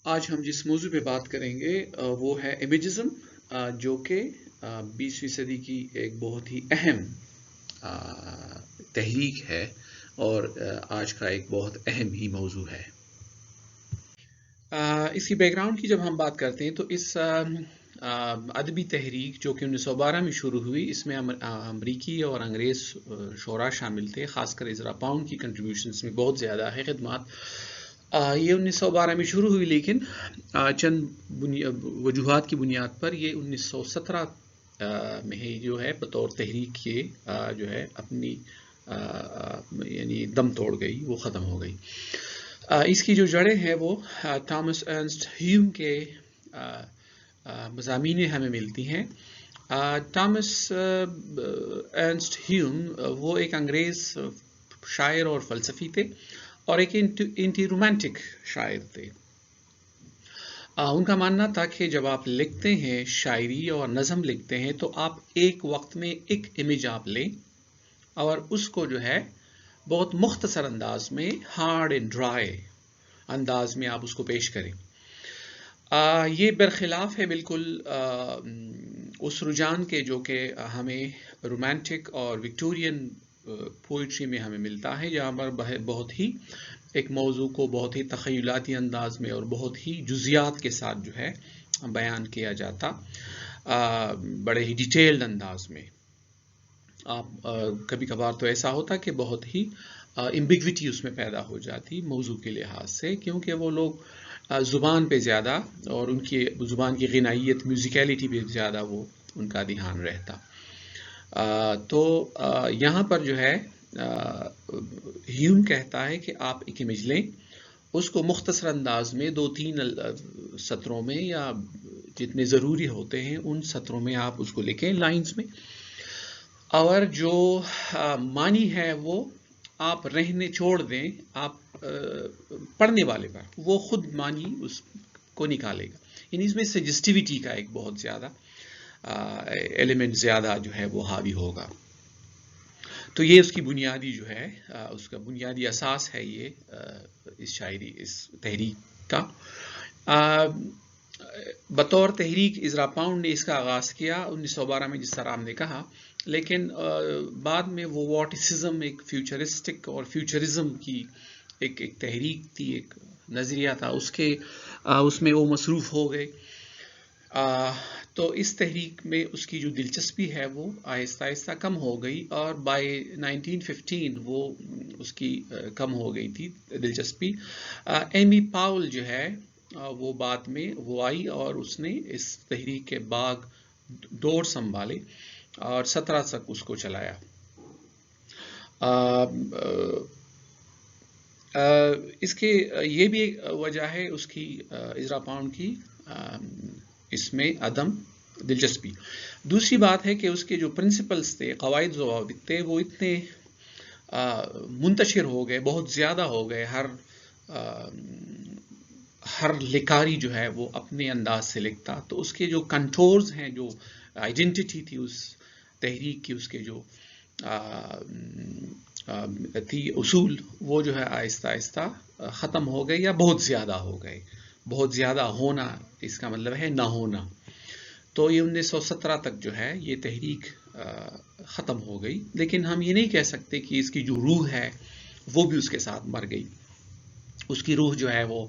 آج ہم جس موضوع پہ بات کریں گے وہ ہے امیجزم، جو کہ 20ویں صدی کی ایک بہت ہی اہم تحریک ہے اور آج کا ایک بہت اہم ہی موضوع ہے۔ اس کی بیک گراؤنڈ کی جب ہم بات کرتے ہیں تو اس ادبی تحریک جو کہ 1912 میں شروع ہوئی، اس میں امریکی اور انگریز شعراء شامل تھے، خاص کر عزرا پاؤنڈ کی کنٹریبیوشنز میں بہت زیادہ ہے خدمات۔ یہ 1912 میں شروع ہوئی، لیکن چند وجوہات کی بنیاد پر یہ 1917 میں ہی جو ہے بطور تحریک یہ جو ہے اپنی یعنی دم توڑ گئی، وہ ختم ہو گئی۔ اس کی جو جڑیں ہیں وہ تھامس ارنسٹ ہیوم کے مضامین ہمیں ملتی ہیں۔ تھامس ارنسٹ ہیوم وہ ایک انگریز شاعر اور فلسفی تھے اور ایک اینٹی رومانٹک شاعر تھے۔ ان کا ماننا تھا کہ جب آپ لکھتے ہیں شاعری اور نظم لکھتے ہیں تو آپ ایک وقت میں ایک امیج آپ لیں اور اس کو جو ہے بہت مختصر انداز میں، ہارڈ اینڈ ڈرائی انداز میں آپ اس کو پیش کریں۔ یہ برخلاف ہے بالکل اس رجحان کے جو کہ ہمیں رومانٹک اور وکٹورین پوئٹری میں ہمیں ملتا ہے، جہاں پر بہت ہی ایک موضوع کو بہت ہی تخیلاتی انداز میں اور بہت ہی جزیات کے ساتھ جو ہے بیان کیا جاتا، بڑے ہی ڈیٹیلڈ انداز میں۔ کبھی کبھار تو ایسا ہوتا کہ بہت ہی ایمبیگوٹی اس میں پیدا ہو جاتی موضوع کے لحاظ سے، کیونکہ وہ لوگ زبان پہ زیادہ اور ان کی زبان کی غنائیت، میوزیکیلٹی پہ زیادہ وہ ان کا دھیان رہتا۔ تو یہاں پر جو ہے ہیوم کہتا ہے کہ آپ ایک امیج لیں، اس کو مختصر انداز میں 2-3 سطروں میں یا جتنے ضروری ہوتے ہیں ان سطروں میں آپ اس کو لکھیں، لائنز میں، اور جو معنی ہے وہ آپ رہنے چھوڑ دیں، آپ پڑھنے والے پر وہ خود معنی اس کو نکالے گا۔ یعنی اس میں سجسٹیوٹی کا ایک بہت زیادہ ایلیمنٹ زیادہ جو ہے وہ حاوی ہوگا۔ تو یہ اس کی بنیادی جو ہے اس کا بنیادی اساس ہے یہ اس شاعری، اس تحریک کا۔ بطور تحریک عزرا پاؤنڈ نے اس کا آغاز کیا 1912 میں، جس طرح ہم نے کہا، لیکن بعد میں وہ واٹسزم، ایک فیوچرسٹک اور فیوچرزم کی ایک تحریک تھی، ایک نظریہ تھا، اس میں وہ مصروف ہو گئے۔ تو اس تحریک میں اس کی جو دلچسپی ہے وہ آہستہ آہستہ کم ہو گئی، اور بائی 1915 وہ اس کی کم ہو گئی تھی دلچسپی۔ ایمی پاول جو ہے وہ بعد میں وہ آئی اور اس نے اس تحریک کے باغ دور سنبھالے اور 17 تک اس کو چلایا۔ اس کے یہ بھی ایک وجہ ہے اس کی عزرا پاؤنڈ کی اس میں عدم دلچسپی۔ دوسری بات ہے کہ اس کے جو پرنسپلز تھے، قواعد ضوابط تھے، وہ اتنے منتشر ہو گئے، بہت زیادہ ہو گئے، ہر لکھاری جو ہے وہ اپنے انداز سے لکھتا، تو اس کے جو کنٹورز ہیں، جو آئیڈینٹی تھی اس تحریک کی، اس کے جو تھی اصول، وہ جو ہے آہستہ آہستہ ختم ہو گئے یا بہت زیادہ ہو گئے۔ بہت زیادہ ہونا اس کا مطلب ہے نہ ہونا۔ تو یہ 1917 تک جو ہے یہ تحریک ختم ہو گئی، لیکن ہم یہ نہیں کہہ سکتے کہ اس کی جو روح ہے وہ بھی اس کے ساتھ مر گئی۔ اس کی روح جو ہے وہ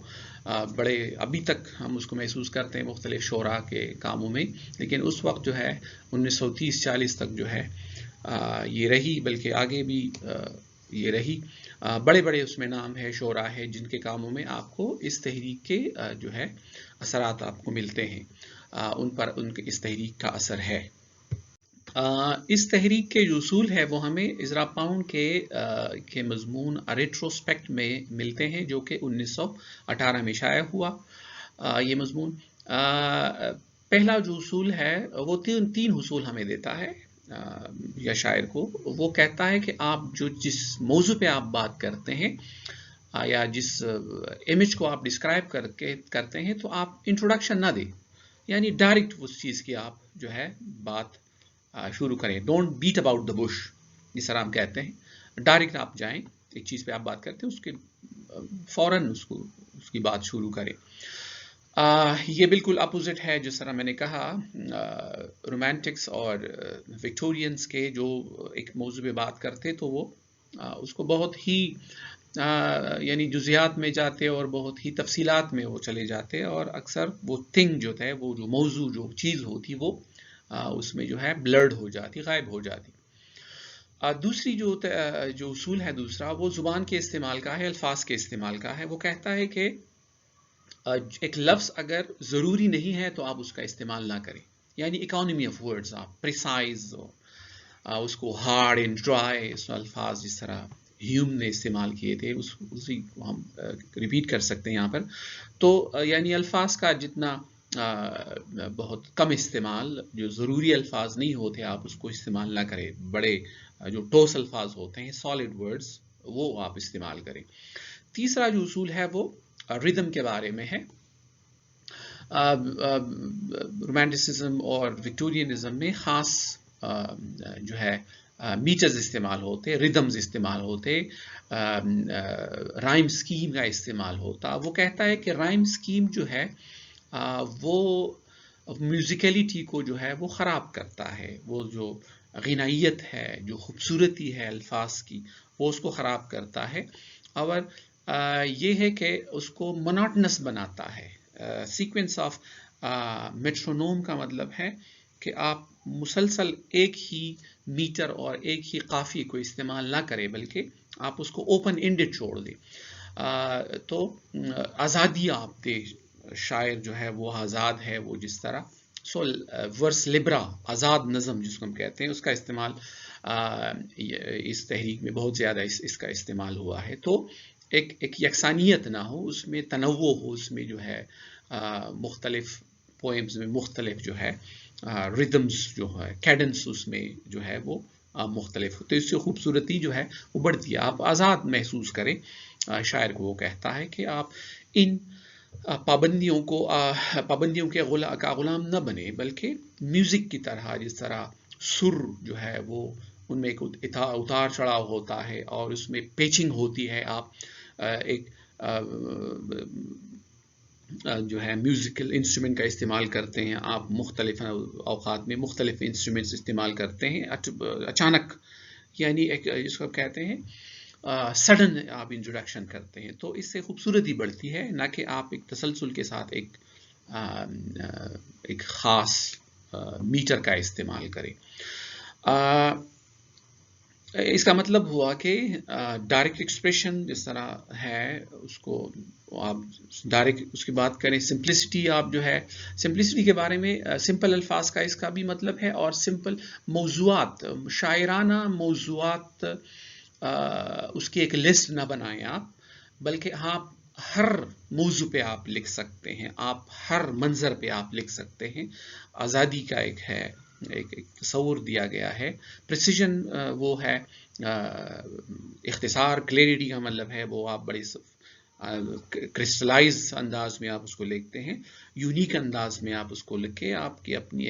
بڑے ابھی تک ہم اس کو محسوس کرتے ہیں مختلف شعراء کے کاموں میں، لیکن اس وقت جو ہے 1930-40 تک جو ہے یہ رہی، بلکہ آگے بھی یہ رہی۔ بڑے بڑے اس میں نام ہے، شعراء ہے، جن کے کاموں میں آپ کو اس تحریک کے جو ہے اثرات آپ کو ملتے ہیں، ان پر ان کے اس تحریک کا اثر ہے۔ اس تحریک کے جو اصول ہے وہ ہمیں عزرا پاؤنڈ کے مضمون ریٹروسپیکٹ میں ملتے ہیں، جو کہ 1918 میں شائع ہوا۔ یہ مضمون پہلا جو اصول ہے وہ تین اصول ہمیں دیتا ہے یا شاعر کو، وہ کہتا ہے کہ آپ جس موضوع پہ آپ بات کرتے ہیں یا جس امیج کو آپ ڈسکرائب کرتے ہیں، تو آپ انٹروڈکشن نہ دیں، یعنی ڈائریکٹ اس چیز کی آپ جو ہے بات شروع کریں۔ Don't bit about the bush, جس طرح ہم کہتے ہیں، ڈائریکٹ آپ جائیں، ایک چیز پہ آپ بات کرتے ہیں، اس کے فوراً اس کی بات شروع کریں۔ یہ بالکل اپوزٹ ہے. جس طرح میں نے کہا رومانٹکس اور وکٹورینز کے جو ایک موضوع پہ بات کرتے تو وہ اس کو بہت ہی یعنی جزیات میں جاتے اور بہت ہی تفصیلات میں وہ چلے جاتے اور اکثر وہ تھنگ جو ہے وہ جو موضوع جو چیز ہوتی وہ اس میں جو ہے بلرڈ ہو جاتی، غائب ہو جاتی. دوسری جو اصول ہے دوسرا وہ زبان کے استعمال کا ہے، الفاظ کے استعمال کا ہے. وہ کہتا ہے کہ ایک لفظ اگر ضروری نہیں ہے تو آپ اس کا استعمال نہ کریں. یعنی اکانومی آف ورڈز، آپ پریسائز اس کو ہارڈ اینڈ ڈرائی الفاظ جس طرح ہیوم نے استعمال کیے تھے اسی کو ہم ریپیٹ کر سکتے ہیں یہاں پر. تو یعنی الفاظ کا جتنا بہت کم استعمال، جو ضروری الفاظ نہیں ہوتے آپ اس کو استعمال نہ کریں. بڑے جو ٹوس الفاظ ہوتے ہیں سالڈ ورڈز وہ آپ استعمال کریں. تیسرا جو اصول ہے وہ ردم کے بارے میں ہے. رومانٹسزم اور وکٹورینزم میں خاص جو ہے میٹرز استعمال ہوتے، ردمز استعمال ہوتے، رائم سکیم کا استعمال ہوتا. وہ کہتا ہے کہ رائم سکیم جو ہے وہ میوزیکلیٹی کو جو ہے وہ خراب کرتا ہے. وہ جو غنائیت ہے، جو خوبصورتی ہے الفاظ کی، وہ اس کو خراب کرتا ہے. اور یہ ہے کہ اس کو مونوٹنس بناتا ہے. سیکوینس آف میٹرونوم کا مطلب ہے کہ آپ مسلسل ایک ہی میٹر اور ایک ہی قافیے کو استعمال نہ کریں بلکہ آپ اس کو اوپن انڈڈ چھوڑ دیں. تو آزادی آپ دے. شاعر جو ہے وہ آزاد ہے، وہ جس طرح ورس لبرا، آزاد نظم جس کو ہم کہتے ہیں، اس کا استعمال اس تحریک میں بہت زیادہ اس کا استعمال ہوا ہے. تو ایک یکسانیت نہ ہو، اس میں تنوع ہو، اس میں جو ہے مختلف پوئمز میں مختلف جو ہے ردمز جو ہے کیڈنس اس میں جو ہے وہ مختلف ہوتے. اس سے خوبصورتی جو ہے وہ بڑھتی ہے. آپ آزاد محسوس کریں. شاعر کو وہ کہتا ہے کہ آپ ان پابندیوں کے غلام نہ بنے بلکہ میوزک کی طرح، جس طرح سر جو ہے وہ ان میں ایک اتار چڑھاؤ ہوتا ہے اور اس میں پیچنگ ہوتی ہے. آپ ایک جو ہے میوزیکل انسٹرومنٹ کا استعمال کرتے ہیں، آپ مختلف اوقات میں مختلف انسٹرومنٹس استعمال کرتے ہیں. اچانک یعنی ایک جس کو کہتے ہیں سڈن آپ انٹروڈکشن کرتے ہیں، تو اس سے خوبصورتی بڑھتی ہے، نہ کہ آپ ایک تسلسل کے ساتھ ایک خاص میٹر کا استعمال کریں. اس کا مطلب ہوا کہ ڈائریکٹ ایکسپریشن جس طرح ہے اس کو آپ ڈائریکٹ اس کی بات کریں. سمپلسٹی، آپ جو ہے سمپلسٹی کے بارے میں سمپل الفاظ کا اس کا بھی مطلب ہے، اور سمپل موضوعات، شاعرانہ موضوعات اس کی ایک لسٹ نہ بنائیں آپ، بلکہ آپ ہر موضوع پہ آپ لکھ سکتے ہیں، آپ ہر منظر پہ آپ لکھ سکتے ہیں. آزادی کا ایک ہے، ایک تصور دیا گیا ہے. پریسیجن وہ ہے اختصار، کلیئرٹی کا مطلب ہے وہ آپ بڑے کرسٹلائز انداز میں آپ اس کو لکھتے ہیں. یونیک انداز میں آپ اس کو لکھیں، آپ کی اپنی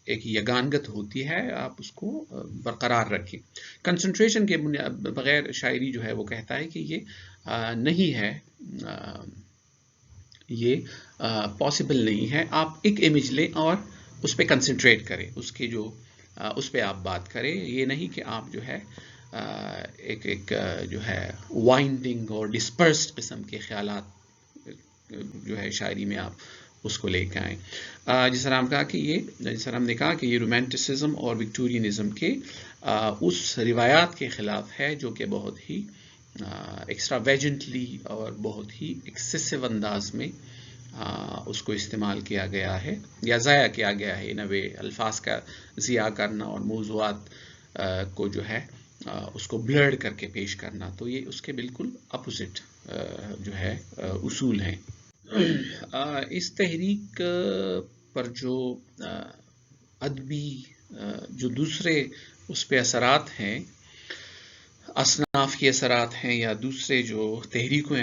ایک یگانگت ہوتی ہے، آپ اس کو برقرار رکھیں. کنسنٹریشن کے بغیر شاعری جو ہے وہ کہتا ہے کہ یہ نہیں ہے، یہ پاسبل نہیں ہے. آپ ایک امیج لیں اور اس پہ کنسنٹریٹ کریں، اس پہ آپ بات کریں. یہ نہیں کہ آپ جو ہے ایک جو ہے وائنڈنگ اور ڈسپرسڈ قسم کے خیالات جو ہے شاعری میں آپ اس کو لے کے آئیں. جس طرح ہم کہا کہ جس طرح ہم نے کہا کہ یہ رومانٹسزم اور وکٹورینزم کے اس روایات کے خلاف ہے جو کہ بہت ہی ایکسٹرا ویجنٹلی اور بہت ہی ایکسیسو انداز میں اس کو استعمال کیا گیا ہے یا ضائع کیا گیا ہے. نوے الفاظ کا ضیاع کرنا اور موضوعات کو جو ہے اس کو بلرڈ کر کے پیش کرنا، تو یہ اس کے بالکل اپوزٹ جو ہے اصول ہیں. اس تحریک پر جو ادبی جو دوسرے اس پہ اثرات ہیں، اصناف کے اثرات ہیں یا دوسرے جو تحریکوں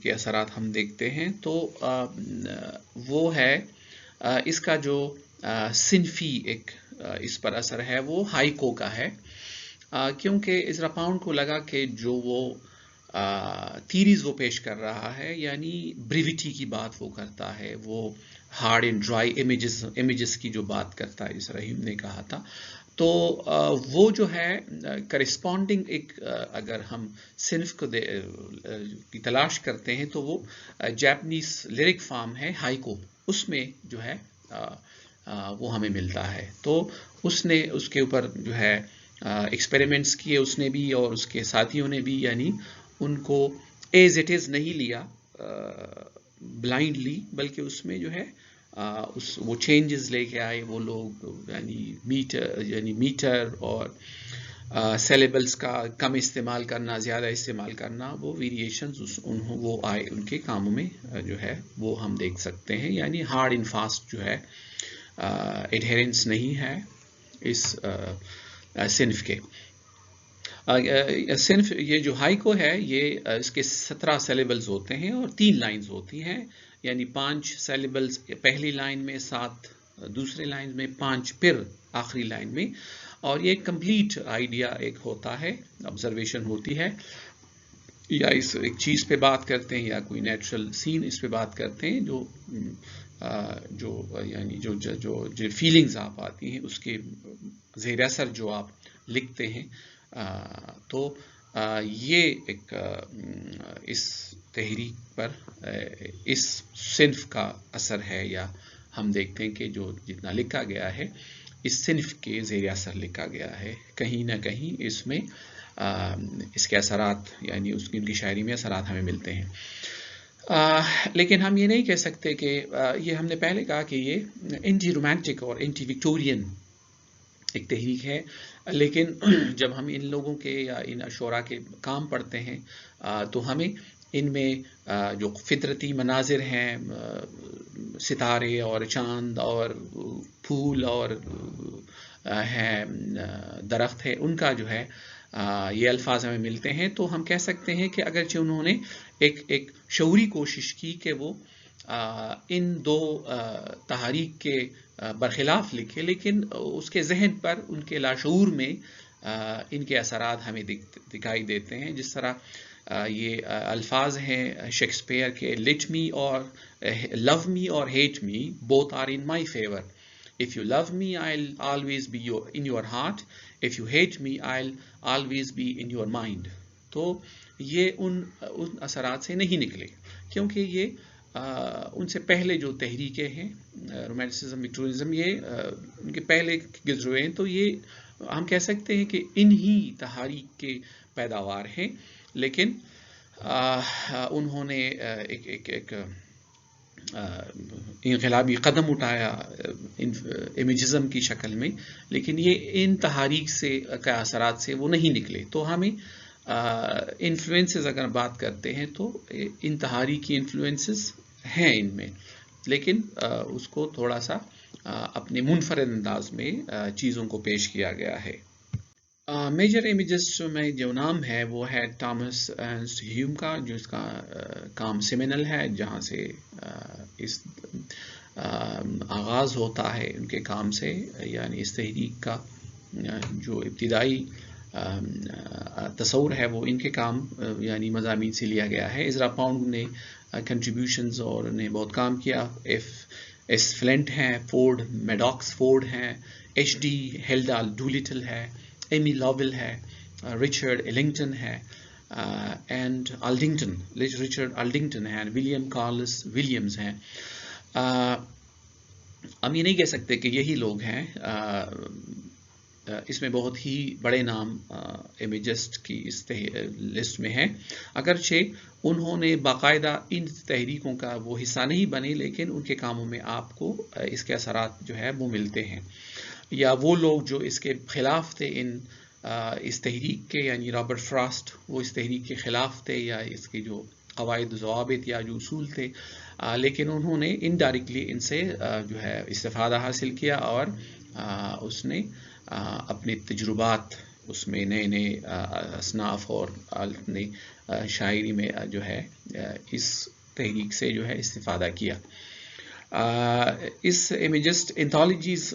کے اثرات ہم دیکھتے ہیں، تو وہ ہے اس کا جو صنفی ایک اس پر اثر ہے وہ ہائیکو کا ہے. کیونکہ ازرا پاؤنڈ کو لگا کہ جو وہ تھیریز وہ پیش کر رہا ہے، یعنی بریوٹی کی بات وہ کرتا ہے، وہ ہارڈ اینڈ ڈرائی امیجز کی جو بات کرتا ہے، جس رحیم نے کہا تھا. تو وہ جو ہے کرسپونڈنگ ایک اگر ہم صنف کو کی تلاش کرتے ہیں تو وہ جاپنیز لیرک فارم ہے ہائیکو، اس میں جو ہے وہ ہمیں ملتا ہے. تو اس نے اس کے اوپر جو ہے ایکسپیریمنٹس کیے اس نے بھی اور اس کے ساتھیوں نے بھی، یعنی ان کو ایز اٹ از نہیں لیا بلائنڈلی، بلکہ اس میں جو ہے وہ چینجز لے کے آئے وہ لوگ، یعنی میٹر اور سیلیبلز کا کم استعمال کرنا، زیادہ استعمال کرنا، وہ ویریشنز وہ آئے ان کے کاموں میں جو ہے وہ ہم دیکھ سکتے ہیں. یعنی ہارڈ اینڈ فاسٹ جو ہے ایڈہیرنس نہیں ہے اس صنف کے. صنف یہ جو ہائیکو ہے، یہ اس کے 17 سیلیبلز ہوتے ہیں اور 3 لائنز ہوتی ہیں، یعنی 5 سیلیبلز پہلی لائن میں، 7 دوسرے لائن میں، 5 پھر آخری لائن میں. اور یہ کمپلیٹ آئیڈیا ایک ہوتا ہے، آبزرویشن ہوتی ہے، یا اس ایک چیز پہ بات کرتے ہیں یا کوئی نیچرل سین اس پہ بات کرتے ہیں، یعنی جو فیلنگز آپ آتی ہیں اس کے زیر اثر جو آپ لکھتے ہیں. تو یہ ایک اس تحریک پر اس صنف کا اثر ہے، یا ہم دیکھتے ہیں کہ جو جتنا لکھا گیا ہے اس صنف کے زیر اثر لکھا گیا ہے. کہیں نہ کہیں اس میں اس کے اثرات، یعنی اس کی شاعری میں اثرات ہمیں ملتے ہیں. لیکن ہم یہ نہیں کہہ سکتے کہ یہ ہم نے پہلے کہا کہ یہ اینٹی رومانٹک اور اینٹی وکٹورین ایک تحریک ہے. لیکن جب ہم ان لوگوں کے یا ان شعراء کے کام پڑھتے ہیں تو ہمیں ان میں جو فطرتی مناظر ہیں، ستارے اور چاند اور پھول اور ہیں درخت ہے، ان کا جو ہے یہ الفاظ ہمیں ملتے ہیں. تو ہم کہہ سکتے ہیں کہ اگرچہ انہوں نے ایک شعوری کوشش کی کہ وہ ان دو تحریک کے برخلاف لکھے، لیکن اس کے ذہن پر، ان کے لاشعور میں ان کے اثرات ہمیں دکھائی دیتے ہیں. جس طرح یہ الفاظ ہیں شیکسپیئر کے، لیٹ می اور love me or hate me both are in my favour. If you love me, I'll always be in your heart. If you hate me, I'll always be in your mind. تو یہ ان اثرات سے نہیں نکلے، کیونکہ یہ ان سے پہلے جو تحریکیں ہیں، رومانٹسزم، وکٹورزم، یہ ان کے پہلے گزرے ہیں. تو یہ ہم کہہ سکتے ہیں کہ انہی تحریک کے پیداوار ہیں. لیکن انہوں نے ایک انقلابی قدم اٹھایا امیجزم کی شکل میں، لیکن یہ ان تحریک سے کا اثرات سے وہ نہیں نکلے. تو ہمیں انفلوئنسز اگر بات کرتے ہیں تو ان تحریک کی انفلوئنسز ہیں ان میں، لیکن اس کو تھوڑا سا اپنے منفرد انداز میں چیزوں کو پیش کیا گیا ہے. میجر امیجسٹ میں جو نام ہے وہ ہے تامس ارنسٹ ہیوم کا، جو اس کا کام سیمینل ہے، جہاں سے اس آغاز ہوتا ہے ان کے کام سے. یعنی اس تحریک کا جو ابتدائی تصور ہے وہ ان کے کام یعنی مضامین سے لیا گیا ہے. ازرا پاؤنڈ نے کنٹریبیوشنز اور نے بہت کام کیا. ایس فلنٹ ہیں، فورڈ میڈاکس فورڈ ہیں، ایچ ڈی ہیلڈا ڈولٹل ہے، ایمی لاول ہے، رچرڈ ایلنگٹن ہے، اینڈ الڈنگٹن، رچرڈ الڈنگٹن ہیں، ولیم کارلس ولیمز ہیں. ہم یہ نہیں کہہ سکتے کہ یہی لوگ ہیں. اس میں بہت ہی بڑے نام امیجسٹ کی اس لسٹ میں ہیں، اگرچہ انہوں نے باقاعدہ ان تحریکوں کا وہ حصہ نہیں بنے، لیکن ان کے کاموں میں آپ کو اس کے اثرات جو ہے وہ ملتے ہیں. یا وہ لوگ جو اس کے خلاف تھے اس تحریک کے، یعنی رابرٹ فراسٹ، وہ اس تحریک کے خلاف تھے، یا اس کے جو قواعد و ضوابط یا جو اصول تھے، لیکن انہوں نے انڈائریکٹلی ان سے جو ہے استفادہ حاصل کیا، اور اس نے اپنے تجربات اس میں نئے نئے اصناف اور اپنی شاعری میں جو ہے اس تحریک سے جو ہے استفادہ کیا. اس امیجسٹ انتھالوجیز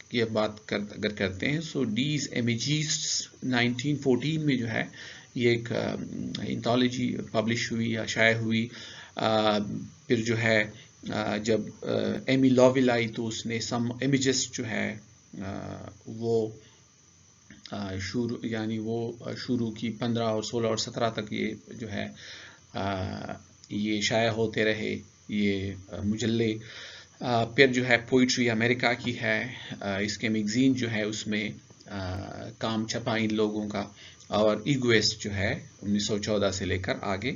کی بات اگر کرتے ہیں، سو ڈیز امیجسٹ 1914 میں جو ہے یہ ایک انتھالوجی پبلش ہوئی یا شائع ہوئی. پھر جو ہے جب ایمی لاویل آئی تو اس نے سم امیجز جو ہے وہ شروع کی 15 اور 16 اور 17 تک یہ جو ہے یہ شائع ہوتے رہے یہ مجلے. پھر جو ہے پوئٹری امریکہ کی ہے، اس کے میگزین جو ہے اس میں کام چھپا ان لوگوں کا. اور ایگویسٹ جو ہے 1914 سے لے کر آگے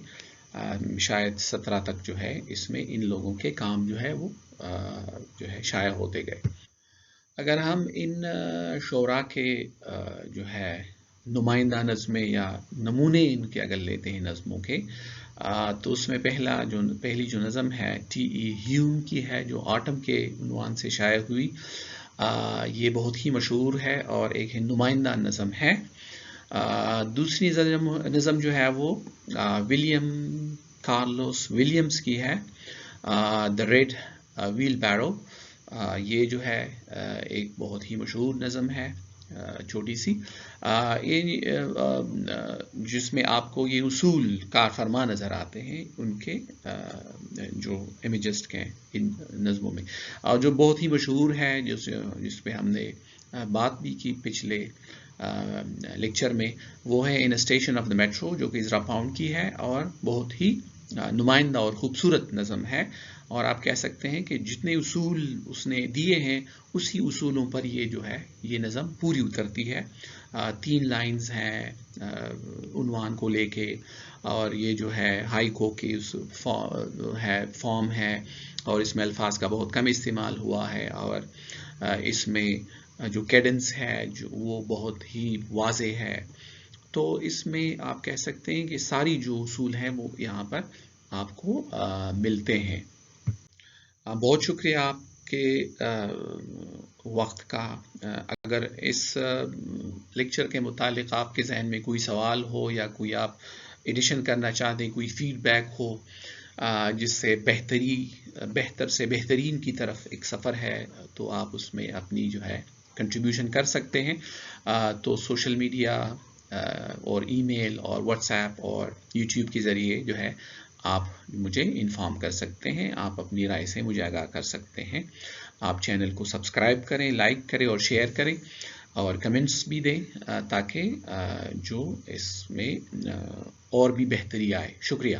شاید 17 تک جو ہے اس میں ان لوگوں کے کام جو ہے وہ جو ہے شائع ہوتے گئے. اگر ہم ان شعراء کے جو ہے نمائندہ نظمیں یا نمونے ان کے اگر لیتے ہیں نظموں کے، تو اس میں پہلی جو نظم ہے ٹی ای ہیوم کی ہے جو آٹم کے عنوان سے شائع ہوئی. یہ بہت ہی مشہور ہے اور ایک نمائندہ نظم ہے. دوسری نظم جو ہے وہ ولیم کارلوس ولیمز کی ہے، دا ریڈ ویل بیرو. یہ جو ہے ایک بہت ہی مشہور نظم ہے، چھوٹی سی، جس میں آپ کو یہ اصول کار فرما نظر آتے ہیں ان کے جو امیجسٹ کے ان نظموں میں. اور جو بہت ہی مشہور ہے جس پہ ہم نے بات بھی کی پچھلے لیکچر میں، وہ ہے ان اسٹیشن آف دا میٹرو، جو کہ ازرا پاؤنڈ کی ہے اور بہت ہی نمائندہ اور خوبصورت نظم ہے. اور آپ کہہ سکتے ہیں کہ جتنے اصول اس نے دیے ہیں اسی اصولوں پر یہ جو ہے یہ نظم پوری اترتی ہے. 3 لائنز ہیں عنوان کو لے کے، اور یہ جو ہے ہائیکو کی فارم ہے، اور اس میں الفاظ کا بہت کم استعمال ہوا ہے، اور اس میں جو کیڈنس ہے وہ بہت ہی واضح ہے. تو اس میں آپ کہہ سکتے ہیں کہ ساری جو اصول ہیں وہ یہاں پر آپ کو ملتے ہیں. بہت شکریہ آپ کے وقت کا. اگر اس لیکچر کے متعلق آپ کے ذہن میں کوئی سوال ہو یا کوئی آپ ایڈیشن کرنا چاہتے ہیں، کوئی فیڈ بیک ہو جس سے بہتر سے بہترین کی طرف ایک سفر ہے، تو آپ اس میں اپنی جو ہے کنٹریبیوشن کر سکتے ہیں. تو سوشل میڈیا اور ای میل اور واٹس ایپ اور یوٹیوب کے ذریعے جو ہے آپ مجھے انفارم کر سکتے ہیں، آپ اپنی رائے سے مجھے آگاہ کر سکتے ہیں. آپ چینل کو سبسکرائب کریں، لائک کریں اور شیئر کریں، اور کمنٹس بھی دیں تاکہ جو اس میں اور بھی بہتری آئے. شکریہ.